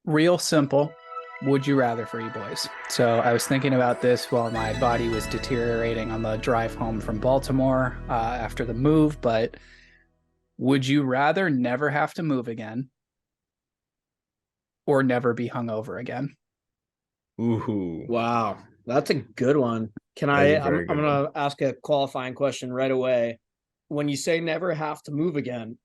Real simple. Would you rather for you boys? So I was thinking about this while my body was deteriorating on the drive home from Baltimore after the move. But would you rather never have to move again or never be hungover again? Ooh, Wow, that's a good one. Can that is I? a I'm very I'm good one. gonna ask a qualifying question right away. When you say never have to move again,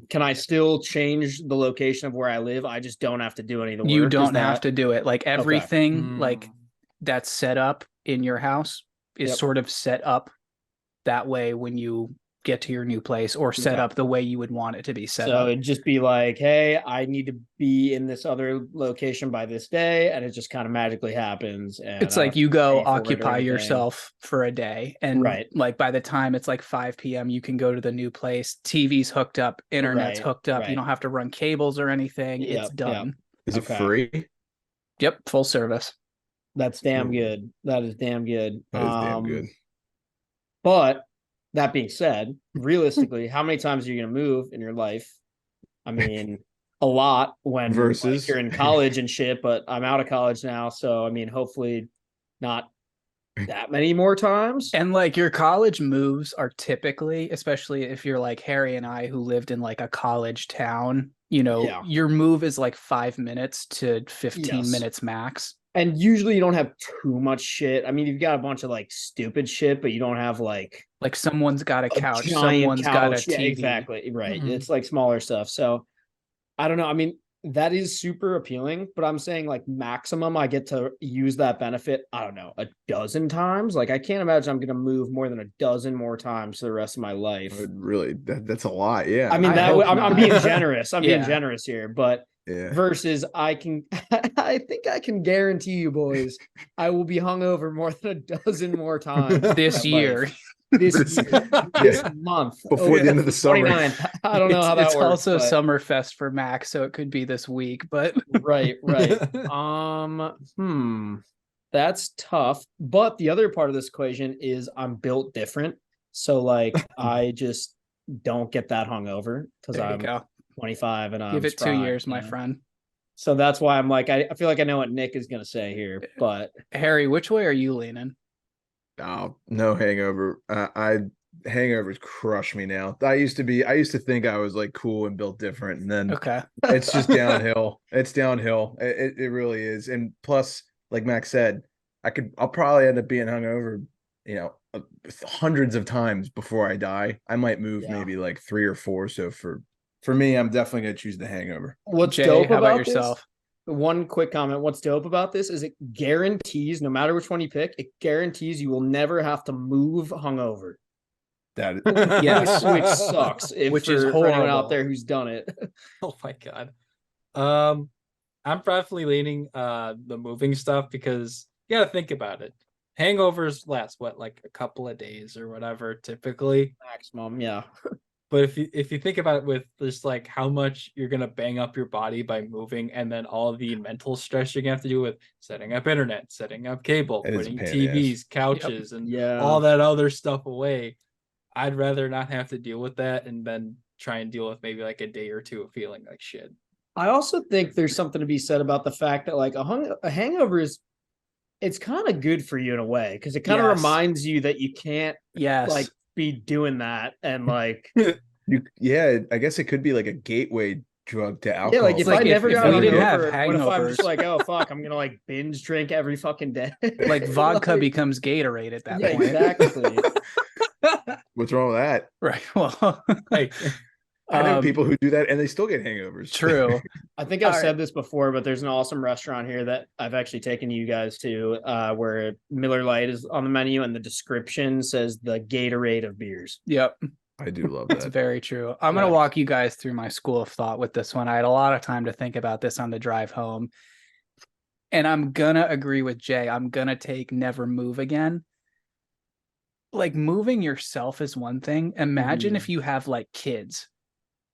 can I still change the location of where I live? I just don't have to do any of the You work. Is don't have that to do it. Like okay? everything like Hmm. that's set up in your house is Yep. sort of set up that way when you get to your new place, or set Okay. up the way you would want it to be set So up. it'd just be like, hey, I need to be in this other location by this day, and it just kind of magically happens, and It's I don't like have to you go pay for it or occupy anything. yourself for a day, and Right. like by the time it's like 5 p.m. you can go to the new place. TV's hooked up, internet's Right. hooked up. You Right. don't have to run cables or anything. It's Yep. Yep. done. Is it Okay. free? Yep, full service. That's damn Ooh, good. That is damn good. that is damn good. But that being said, realistically, how many times are you going to move in your life? I mean, a lot when like Versus, you're in college and shit, but I'm out of college now. So, I mean, hopefully not that many more times. And like your college moves are typically, especially if you're like Harry and I who lived in like a college town, Yeah. your move is like 5 minutes to 15 Yes. minutes max. And usually you don't have too much shit. I mean, you've got a bunch of like stupid shit, but you don't have like Like someone's got a a couch, giant someone's got a couch. Yeah, TV. exactly. Right. Hmm. It's like smaller stuff. So I don't know. I mean, that is super appealing, but I'm saying like maximum I get to use that benefit, I don't know, a dozen times. Like I can't imagine I'm gonna move more than a dozen more times for the rest of my life. really, that's a lot. I Yeah, mean, I that hope I'm not. being generous. I'm being Yeah. generous here, but yeah. versus I can I think I can guarantee you boys, I will be hungover more than a dozen more times in my This life. year. This This, year, this yeah, month, before over the Yeah. end of the the summer. 29th. I don't know It's how that it's works, also but Summerfest for Max, so it could be this week, but right, right. That's tough. But the other part of this equation is I'm built different. So like I just don't get that hungover because there you I'm go. 25 and Give I'm it two spry. years, my friend. So that's why I'm like, I feel like I know what Nick is gonna say here, but Harry, which way are you leaning? Oh, no hangover. I hangovers crush me now. I used to think I was like cool and built different, and then Okay. it's just downhill. It's downhill. It really is. And plus, like Max said, I'll probably end up being hungover, you know, hundreds of times before I die. I might move yeah. maybe like three or four. So for me, I'm definitely gonna choose the hangover. What's Jay, dope how about about this? yourself? One quick comment. What's dope about this is it guarantees, no matter which one you pick, it guarantees you will never have to move hungover. That Yes, Which sucks if which is for anyone out there Horrible. who's done it. Oh my God. Um, I'm probably leaning the moving stuff because you gotta think about it. Hangovers last what, like a couple of days or whatever, typically. Maximum, yeah. But if you think about it with just like how much you're gonna bang up your body by moving, and then all the mental stress you're gonna have to do with setting up internet, setting up cable, is a putting pain in the ass. TVs, yep. couches, and Yeah. all that other stuff away, I'd rather not have to deal with that and then try and deal with maybe like a day or two of feeling like shit. I also think there's something to be said about the fact that like a hangover is it's kind of good for you in a way because it kind of Yes. reminds you that you can't like Yes. be doing that and like Yeah, I guess it could be like a gateway drug to yeah, like alcohol It's if for I like some never if got we people. didn't Yeah. have hungover, what if I'm just hangovers, like, oh fuck, I'm gonna like binge drink every fucking day? like vodka Like, becomes Gatorade at that yeah, point. exactly. What's wrong with that? Right. Well, Hey, I know um, people who do that and they still get hangovers. true. I think All I've right. said this before, but there's an awesome restaurant here that I've actually taken you guys to, where Miller Lite is on the menu, and the description says the Gatorade of beers. Yep. I do love It's that. very true. I'm going to Yeah. walk you guys through my school of thought with this one. I had a lot of time to think about this on the drive home. And I'm going to agree with Jay. I'm going to take never move again. Like moving yourself is one thing. Imagine if you have like kids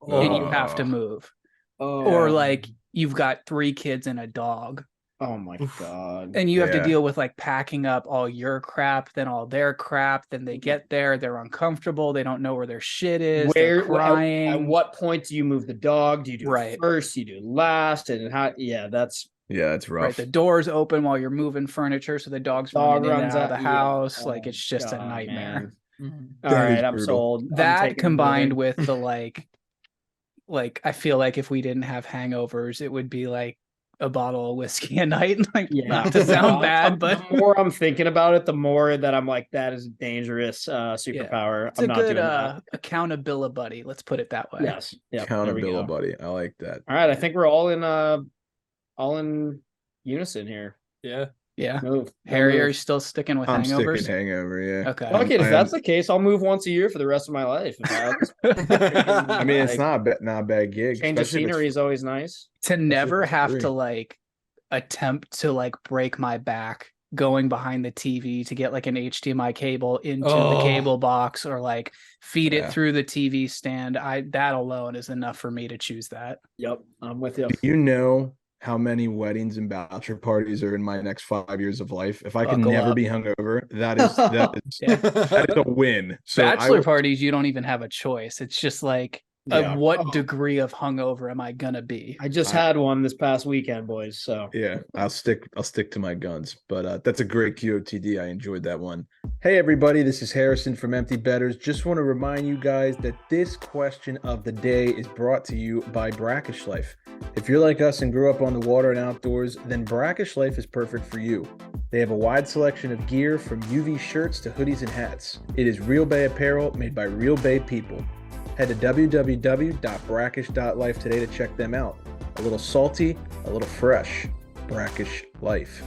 and you oh, have to Oh, move, or Oh, yeah. like you've got 3 kids and a dog. Oh my God. And you have to Yeah. deal with like packing up all your crap, then all their crap. Then they get there, they're uncomfortable. They don't know where their shit is. They're At crying. what point do you move the dog? Do you do Right. it first? You do it last? And how? Yeah, that's Yeah, it's rough. Right. The doors open while you're moving furniture. So the dog's dog running in and runs out of the out. Yeah. house. Like Oh, it's just a God, nightmare. man. That All is right, I'm brutal. sold. I'm That taking the combined moving. with the like I feel like if we didn't have hangovers, it would be like a bottle of whiskey a night. Like Yeah. not to sound bad, The but more I'm thinking about it, the more that I'm like, that is a dangerous superpower. it's I'm a not good doing that. accountability buddy. Let's put it that way. Yes. Yeah. There we go. Accountability, buddy. I like that. All right. I think we're all in unison here. Yeah. Yeah. Move. Harry, are you Move. still sticking with I'm hangovers? sticking hangover. Yeah. Okay. Fuck it. If I that's am- the case, I'll move once a year for the rest of my life. I mean, it's not a bad gig. Change of especially if it's- scenery is always nice. To never it's have free. to like attempt to like break my back going behind the TV to get like an HDMI cable into the Oh. cable box or like feed Yeah. it through the TV stand. That alone is enough for me to choose that. Yep. I'm with you. Do you know how many weddings and bachelor parties are in my next 5 years of life? If I can Buckle never up. be hungover, that is Yeah. that is a win. So Bachelor I, parties, you don't even have a choice. It's just like Yeah. what Oh. degree of hungover am I gonna be? I just had one this past weekend, boys. So yeah, I'll stick to my guns. But that's a great QOTD. I enjoyed that one. Hey everybody, this is Harrison from Empty Betters. Just want to remind you guys that this question of the day is brought to you by Brackish Life. If you're like us and grew up on the water and outdoors, then Brackish Life is perfect for you. They have a wide selection of gear from UV shirts to hoodies and hats. It is Real Bay apparel made by Real Bay people. Head to www.brackish.life today to check them out. A little salty, a little fresh. Brackish Life.